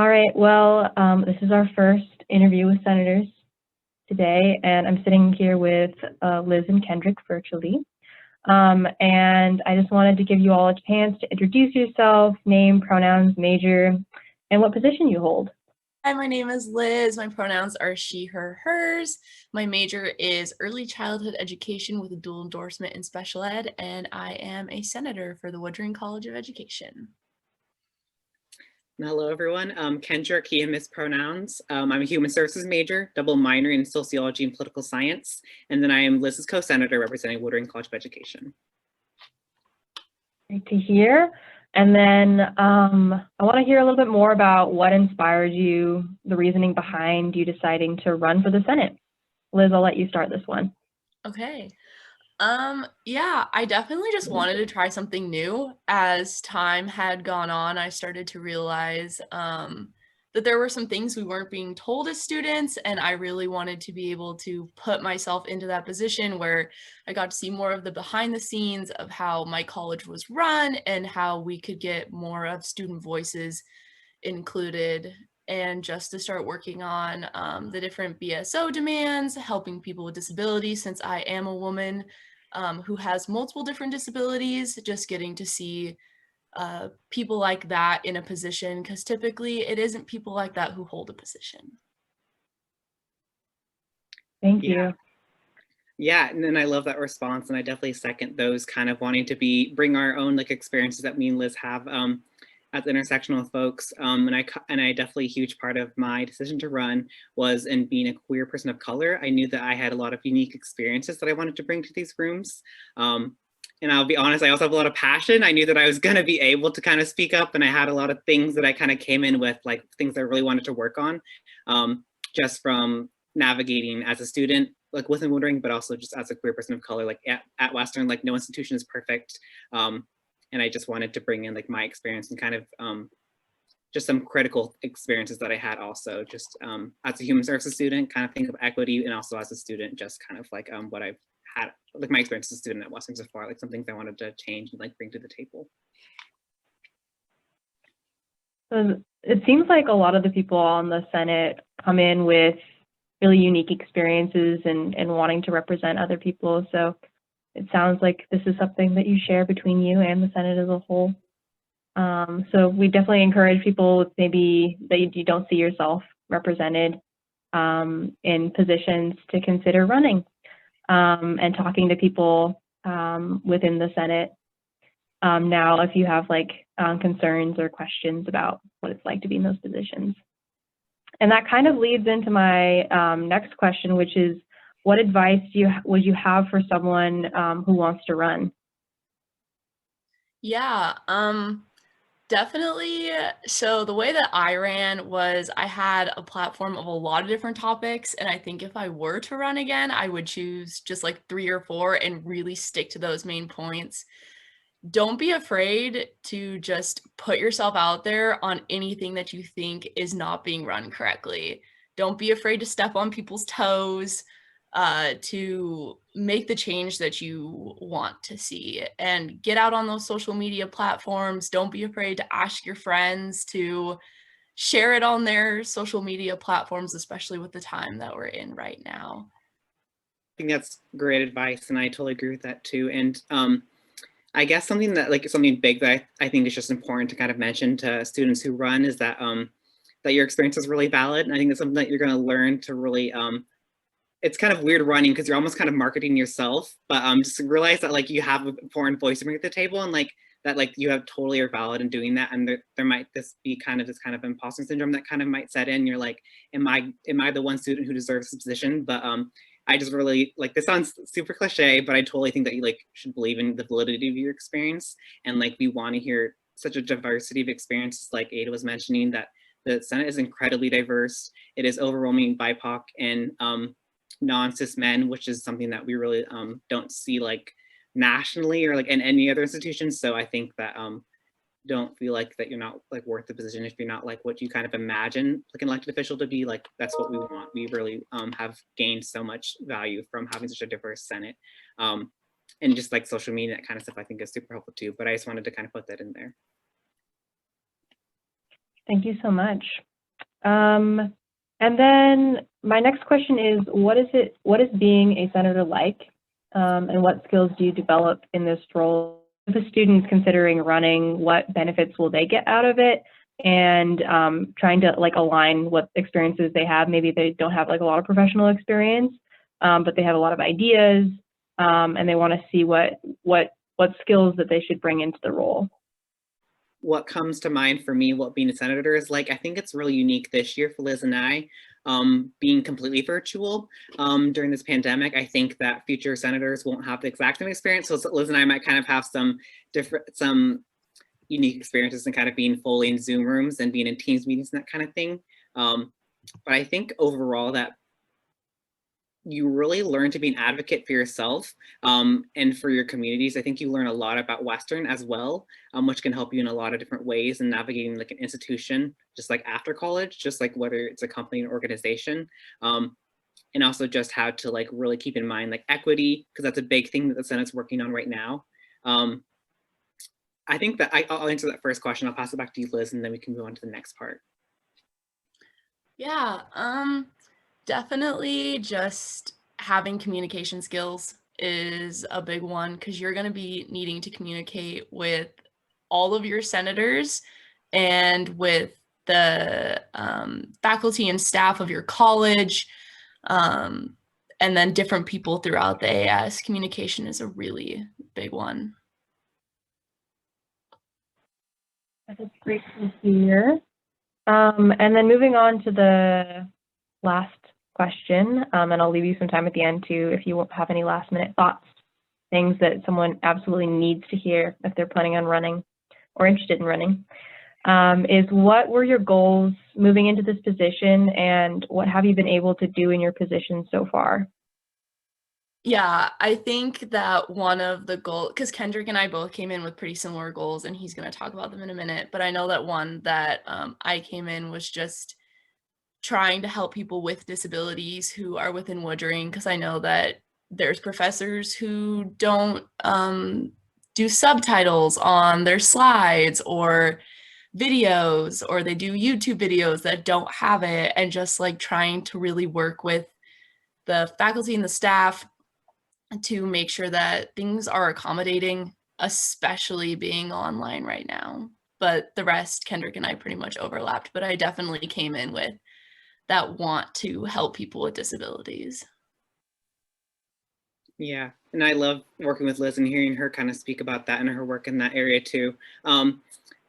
All right, well, this is our first interview with senators today, and I'm sitting here with Liz and Kendrick virtually. And I just wanted to give you all a chance to introduce yourself, name, pronouns, major, and what position you hold. Hi, my name is Liz. My pronouns are she, her, hers. My major is early childhood education with a dual endorsement in special ed, and I am a senator for the Woodring College of Education. Hello, everyone. Kendrick, he and his pronouns. I'm a human services major, double minor in sociology and political science. And then I am Liz's co-senator representing Woodring College of Education. Great to hear. And then I want to hear a little bit more about what inspired you, the reasoning behind you deciding to run for the Senate. Liz, I'll let you start this one. Okay. Yeah, I definitely just wanted to try something new. As time had gone on, I started to realize that there were some things we weren't being told as students, and I really wanted to be able to put myself into that position where I got to see more of the behind the scenes of how my college was run and how we could get more of student voices included, and just to start working on the different BSO demands, helping people with disabilities since I am a woman who has multiple different disabilities, just getting to see people like that in a position, because typically it isn't people like that who hold a position. Thank you. Yeah, and then I love that response, and I definitely second those kind of wanting to bring our own like experiences that me and Liz have as intersectional folks. And I definitely, a huge part of my decision to run was in being a queer person of color. I knew that I had a lot of unique experiences that I wanted to bring to these rooms. And I'll be honest, I also have a lot of passion. I knew that I was going to be able to kind of speak up, and I had a lot of things that I kind of came in with, like things I really wanted to work on, just from navigating as a student, like within Woodring, but also just as a queer person of color, like at Western, like no institution is perfect. And I just wanted to bring in like my experience and kind of just some critical experiences that I had also just as a human services student, kind of think of equity, and also as a student, just kind of like what I've had, like my experience as a student at Western so far, like some things I wanted to change and like bring to the table. So it seems like a lot of the people on the Senate come in with really unique experiences and wanting to represent other people. So it sounds like this is something that you share between you and the Senate as a whole. So we definitely encourage people with maybe that you don't see yourself represented in positions to consider running and talking to people within the Senate now if you have like concerns or questions about what it's like to be in those positions. And that kind of leads into my next question, which is, what advice would you have for someone who wants to run? Yeah, definitely. So the way that I ran was I had a platform of a lot of different topics, and I think if I were to run again, I would choose just like 3 or 4 and really stick to those main points. Don't be afraid to just put yourself out there on anything that you think is not being run correctly. Don't be afraid to step on people's toes, to make the change that you want to see, and get out on those social media platforms. Don't be afraid to ask your friends to share it on their social media platforms, especially with the time that we're in right now. I think that's great advice, and I totally agree with that too. And I guess something big that I think is just important to kind of mention to students who run is that that your experience is really valid. And I think that's something that you're going to learn to really, it's kind of weird running because you're almost kind of marketing yourself, but just realize that like you have an important voice to bring to the table, and like that like you have totally are valid in doing that. And there might this kind of imposter syndrome that kind of might set in. You're like, am I the one student who deserves this position? But I just really like, this sounds super cliche, but I totally think that you like should believe in the validity of your experience. And like, we want to hear such a diversity of experiences, like Ada was mentioning, that the Senate is incredibly diverse. It is overwhelming BIPOC and non-cis men, which is something that we really don't see like nationally or like in any other institutions. So I think that don't feel like that you're not like worth the position if you're not like what you kind of imagine like an elected official to be. Like that's what we want. We really have gained so much value from having such a diverse Senate, and just like social media, that kind of stuff I think is super helpful too. But I just wanted to kind of put that in there. Thank you so much. And then my next question is, what is being a senator like? And what skills do you develop in this role? If a student's considering running, what benefits will they get out of it? And trying to like align what experiences they have. Maybe they don't have like a lot of professional experience, but they have a lot of ideas, and they want to see what skills that they should bring into the role. What comes to mind for me, what being a senator is like, I think it's really unique this year for Liz and I, being completely virtual during this pandemic. I think that future senators won't have the exact same experience. So Liz and I might kind of have some unique experiences in kind of being fully in Zoom rooms and being in Teams meetings and that kind of thing. But I think overall that you really learn to be an advocate for yourself and for your communities. I think you learn a lot about Western as well, which can help you in a lot of different ways in navigating like an institution, just like after college, just like whether it's a company or organization. And also just how to like really keep in mind like equity, because that's a big thing that the Senate's working on right now. I think that I'll answer that first question. I'll pass it back to you, Liz, and then we can move on to the next part. Yeah, definitely just having communication skills is a big one, because you're going to be needing to communicate with all of your senators and with the faculty and staff of your college, and then different people throughout the AS. Communication is a really big one. That's great to hear. And then moving on to the last question, and I'll leave you some time at the end too if you have any last minute thoughts, things that someone absolutely needs to hear if they're planning on running or interested in running, is what were your goals moving into this position, and what have you been able to do in your position so far? Yeah, I think that one of the goals, because Kendrick and I both came in with pretty similar goals, and he's going to talk about them in a minute, but I know that one that I came in was just trying to help people with disabilities who are within Woodring, because I know that there's professors who don't do subtitles on their slides or videos, or they do YouTube videos that don't have it, and just like trying to really work with the faculty and the staff to make sure that things are accommodating, especially being online right now. But the rest, Kendrick and I pretty much overlapped, but I definitely came in with that want to help people with disabilities. Yeah, and I love working with Liz and hearing her kind of speak about that and her work in that area too. And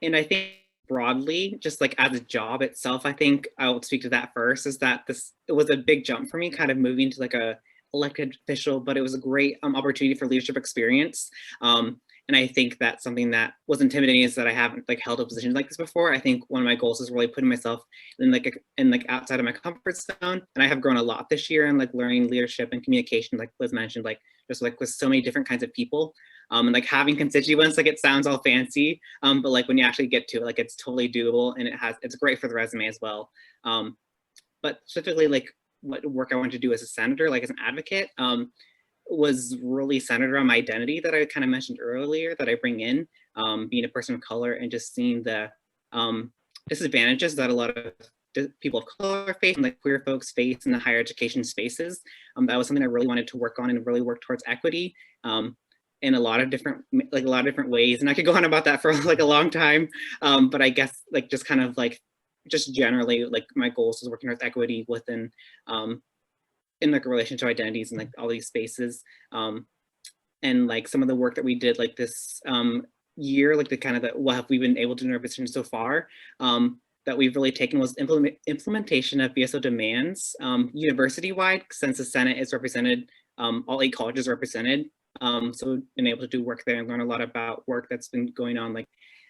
I think broadly, just like as a job itself, I think I'll speak to that first, is that it was a big jump for me kind of moving to like a elected official, but it was a great opportunity for leadership experience. And I think that's something that was intimidating, is that I haven't like held a position like this before. I think one of my goals is really putting myself in like outside of my comfort zone. And I have grown a lot this year in like learning leadership and communication, like Liz mentioned, like just like with so many different kinds of people. And like having constituents, like it sounds all fancy, but like when you actually get to it, like it's totally doable, and it's great for the resume as well. But specifically like what work I wanted to do as a senator, like as an advocate, was really centered around my identity that I kind of mentioned earlier, that I bring in, being a person of color, and just seeing the disadvantages that a lot of people of color face and like queer folks face in the higher education spaces. That was something I really wanted to work on and really work towards equity in a lot of different ways. And I could go on about that for like a long time. But I guess like just kind of like just generally like my goals is working towards equity within in like a relation to identities and like all these spaces. And like some of the work that we did like this year, like the kind of what have we been able to do in our position so far, that we've really taken was implementation of BSO demands university-wide, since the Senate is represented, all 8 colleges are represented. So we've been able to do work there and learn a lot about work that's been going on like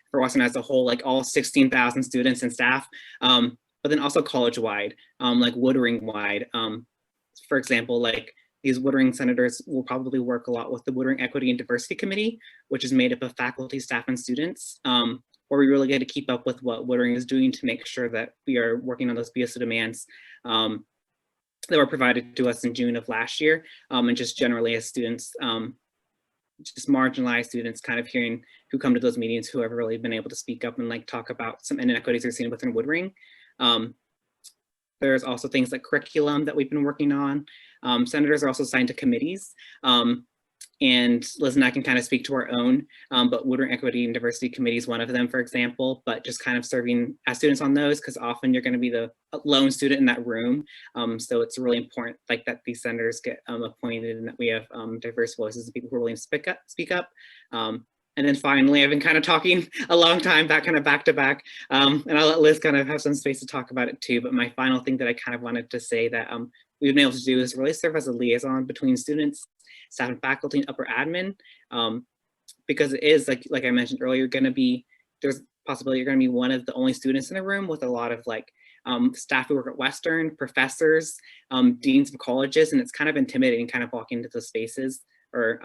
for Western as a whole, like all 16,000 students and staff, but then also college-wide, like Woodring-wide. For example, like these Woodring senators will probably work a lot with the Woodring Equity and Diversity Committee, which is made up of faculty, staff, and students, where we really get to keep up with what Woodring is doing to make sure that we are working on those BSO demands that were provided to us in June of last year, and just generally as students, just marginalized students kind of hearing who come to those meetings, who have really been able to speak up and like talk about some inequities they're seeing within Woodring. There's also things like curriculum that we've been working on. Senators are also assigned to committees. And Liz and I can kind of speak to our own, but Woodring Equity and Diversity Committee is one of them, for example, but just kind of serving as students on those, because often you're going to be the lone student in that room. So it's really important like that these senators get appointed and that we have diverse voices and people who are willing to speak up. And then finally, I've been kind of talking a long time, back to back, and I'll let Liz kind of have some space to talk about it too. But my final thing that I kind of wanted to say that we've been able to do is really serve as a liaison between students, staff and faculty, and upper admin, because it is like I mentioned earlier, there's possibility you're going to be one of the only students in the room with a lot of like staff who work at Western, professors, deans of colleges, and it's kind of intimidating kind of walking into those spaces or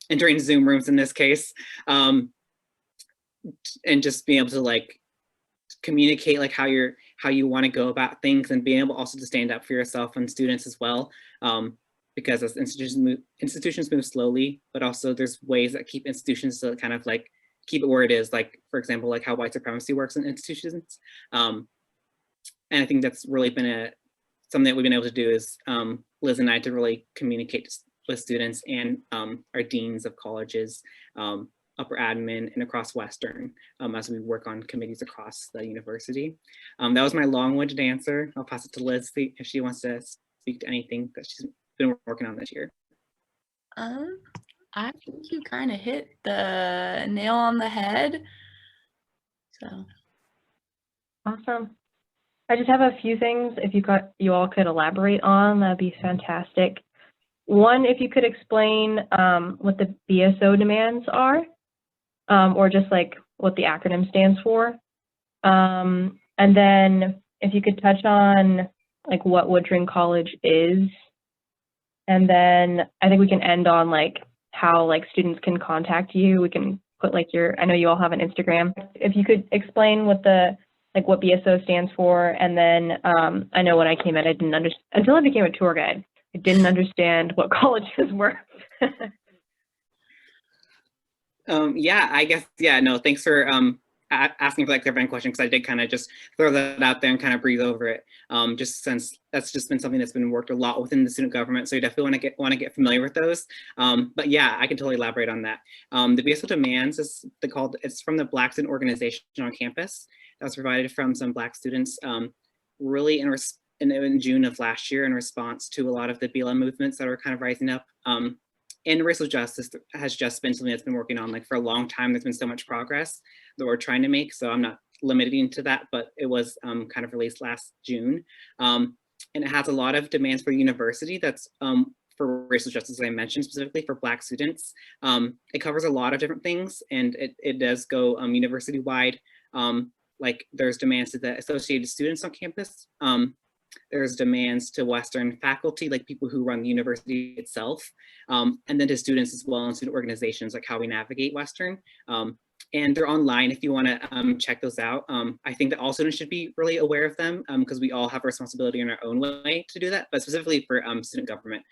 entering Zoom rooms in this case, and just being able to like communicate like how you want to go about things, and being able also to stand up for yourself and students as well, because as institutions move slowly, but also there's ways that keep institutions to kind of like keep it where it is, like for example like how white supremacy works in institutions, and I think that's really been something that we've been able to do is Liz and I to really communicate with students and our deans of colleges, upper admin, and across Western as we work on committees across the university. That was my long-winded answer. I'll pass it to Liz if she wants to speak to anything that she's been working on this year. I think you kind of hit the nail on the head. So Awesome. I just have a few things if you all could elaborate on, that'd be fantastic. One, if you could explain what the BSO demands are, or just like what the acronym stands for. And then if you could touch on like what Woodring College is. And then I think we can end on like how like students can contact you. We can put like I know you all have an Instagram. If you could explain what what BSO stands for. And then I know when I came in, I didn't understand, until I became a tour guide, I didn't understand what colleges were. Yeah, I guess, no, thanks for asking for that clarifying question, because I did kind of just throw that out there and kind of breathe over it, just since that's just been something that's been worked a lot within the student government. So you definitely want to get familiar with those. But yeah, I can totally elaborate on that. The BSO demands it's from the Black Student Organization on campus. That was provided from some Black students, really in June of last year in response to a lot of the BLM movements that are kind of rising up. And racial justice has just been something that's been working on like for a long time. There's been so much progress that we're trying to make. So I'm not limiting to that, but it was kind of released last June. And it has a lot of demands for the university that's for racial justice, as I mentioned, specifically for Black students. It covers a lot of different things, and it does go university-wide. Like there's demands to the associated students on campus. There's demands to Western faculty, like people who run the university itself, and then to students as well and student organizations, like how we navigate Western. And they're online if you want to check those out. I think that all students should be really aware of them because we all have a responsibility in our own way to do that, but specifically for student government,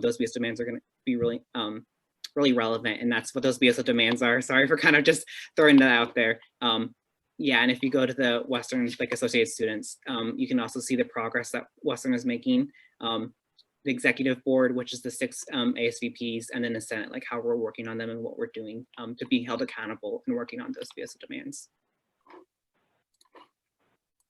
those BSO demands are going to be really, really relevant, and that's what those BSO demands are. Sorry for kind of just throwing that out there. Yeah, and if you go to the Western like associated students, you can also see the progress that Western is making. The executive board, which is the 6 ASVPs, and then the Senate, like how we're working on them and what we're doing to be held accountable and working on those BSO demands.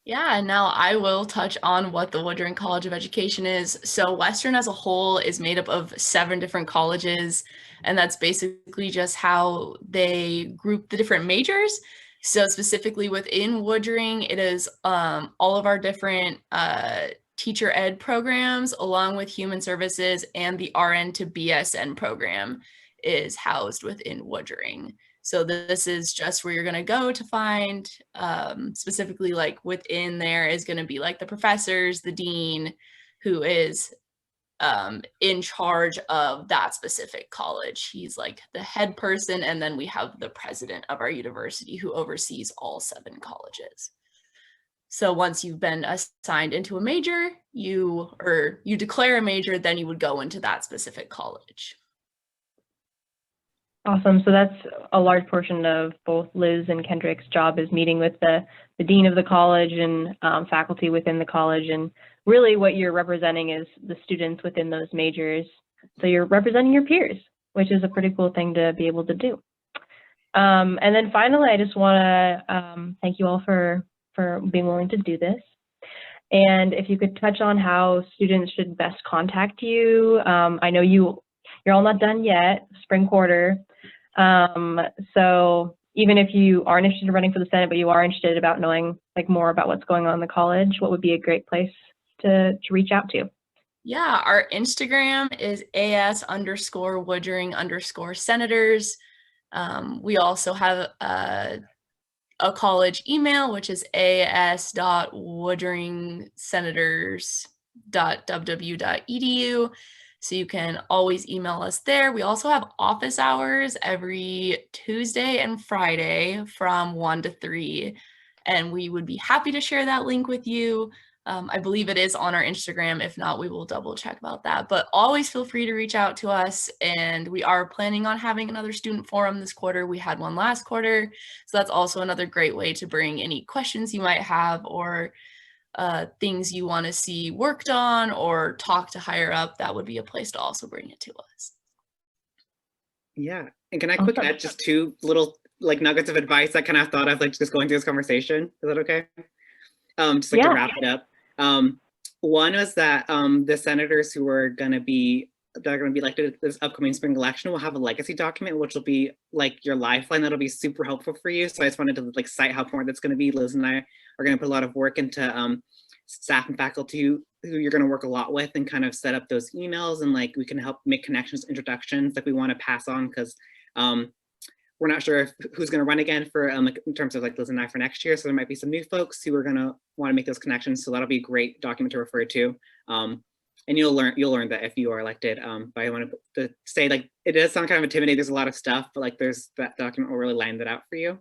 Yeah, and now I will touch on what the Woodring College of Education is. So Western as a whole is made up of 7 different colleges, and that's basically just how they group the different majors. So specifically within Woodring, it is all of our different teacher ed programs, along with human services, and the RN to BSN program is housed within Woodring. So this is just where you're going to go to find specifically like within there is going to be like the professors, the dean, who is in charge of that specific college. He's like the head person, and then we have the president of our university who oversees all 7 colleges. So once you've been assigned into a major, you declare a major, then you would go into that specific college. Awesome. So that's a large portion of both Liz and Kendrick's job, is meeting with the dean of the college and faculty within the college. And really what you're representing is the students within those majors. So you're representing your peers, which is a pretty cool thing to be able to do. And then finally, I just want to thank you all for being willing to do this. And if you could touch on how students should best contact you. I know you're all not done yet, spring quarter. So even if you aren't interested in running for the Senate, but you are interested about knowing like more about what's going on in the college, what would be a great place to reach out to? Yeah, our Instagram is AS_Woodring_senators. We also have a college email, which is as.woodringsenators.ww.edu. So you can always email us there. We also have office hours every Tuesday and Friday from 1 to 3. And we would be happy to share that link with you. I believe it is on our Instagram. If not, we will double check about that. But always feel free to reach out to us. And we are planning on having another student forum this quarter. We had one last quarter. So that's also another great way to bring any questions you might have, or things you want to see worked on, or talk to higher up. That would be a place to also bring it to us. Yeah. And can I quick add just two little like nuggets of advice I kind of thought of like just going through this conversation? Is that okay? Just like to wrap it up. One was that the senators who are going to be elected at this upcoming spring election will have a legacy document, which will be like your lifeline. That'll be super helpful for you. So I just wanted to like cite how important that's going to be. Liz and I are going to put a lot of work into staff and faculty who you're going to work a lot with, and kind of set up those emails, and like we can help make connections, introductions like we want to pass on, because we're not sure who's going to run again for like in terms of like Liz and I for next year. So there might be some new folks who are going to want to make those connections. So that'll be a great document to refer to. And you'll learn that if you are elected. But I want to say, like, it does sound kind of intimidating. There's a lot of stuff, but like there's that document will really land it out for you.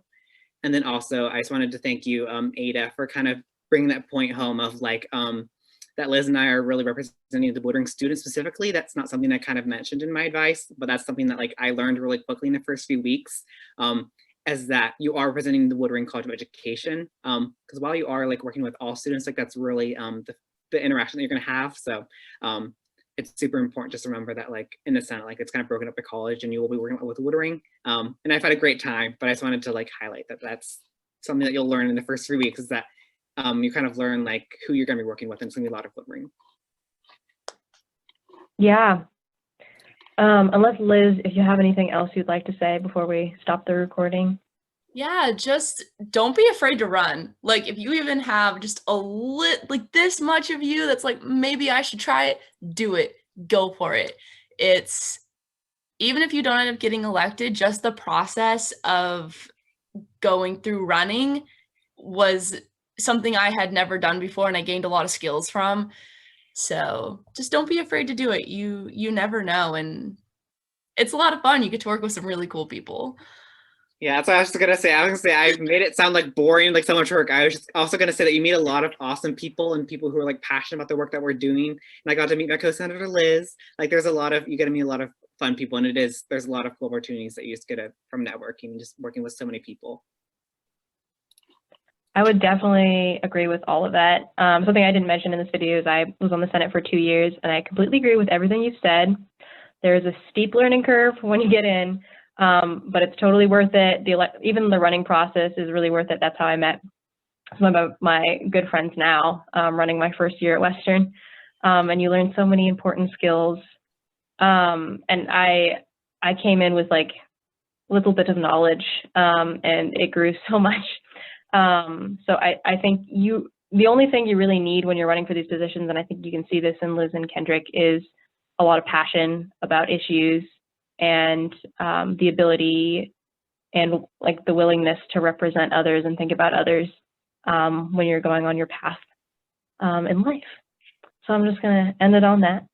And then also I just wanted to thank you, Ada, for kind of bringing that point home of like that Liz and I are really representing the Woodring students specifically. That's not something I kind of mentioned in my advice, but that's something that like I learned really quickly in the first few weeks, as that you are representing the Woodring College of Education. Because while you are like working with all students, like that's really the interaction that you're gonna have. So it's super important just to remember that like in the Senate, like it's kind of broken up the college and you will be working with Woodring. And I've had a great time, but I just wanted to like highlight that that's something that you'll learn in the first 3 weeks, is that you kind of learn like who you're going to be working with, and it's going to be a lot of Woodring. Yeah. Unless Liz, if you have anything else you'd like to say before we stop the recording. Yeah, just don't be afraid to run. Like if you even have just like this much of you that's like, maybe I should try it, do it, go for it. It's, even if you don't end up getting elected, just the process of going through running was something I had never done before, and I gained a lot of skills from. So just don't be afraid to do it. You never know, and it's a lot of fun. You get to work with some really cool people. Yeah, that's what I was gonna say. I was gonna say I made it sound like boring, like so much work. I was just also gonna say that you meet a lot of awesome people, and people who are like passionate about the work that we're doing. And I got to meet my co-senator Liz. Like there's you get to meet a lot of fun people, and there's a lot of cool opportunities that you just get from networking and just working with so many people. I would definitely agree with all of that. Something I didn't mention in this video is I was on the Senate for 2 years, and I completely agree with everything you said. There is a steep learning curve when you get in, but it's totally worth it. Even the running process is really worth it. That's how I met some of my good friends now, running my first year at Western. And you learn so many important skills. And I came in with like a little bit of knowledge, and it grew so much. So I think the only thing you really need when you're running for these positions, and I think you can see this in Liz and Kendrick, is a lot of passion about issues, and the ability and like the willingness to represent others and think about others when you're going on your path in life. So I'm just gonna end it on that.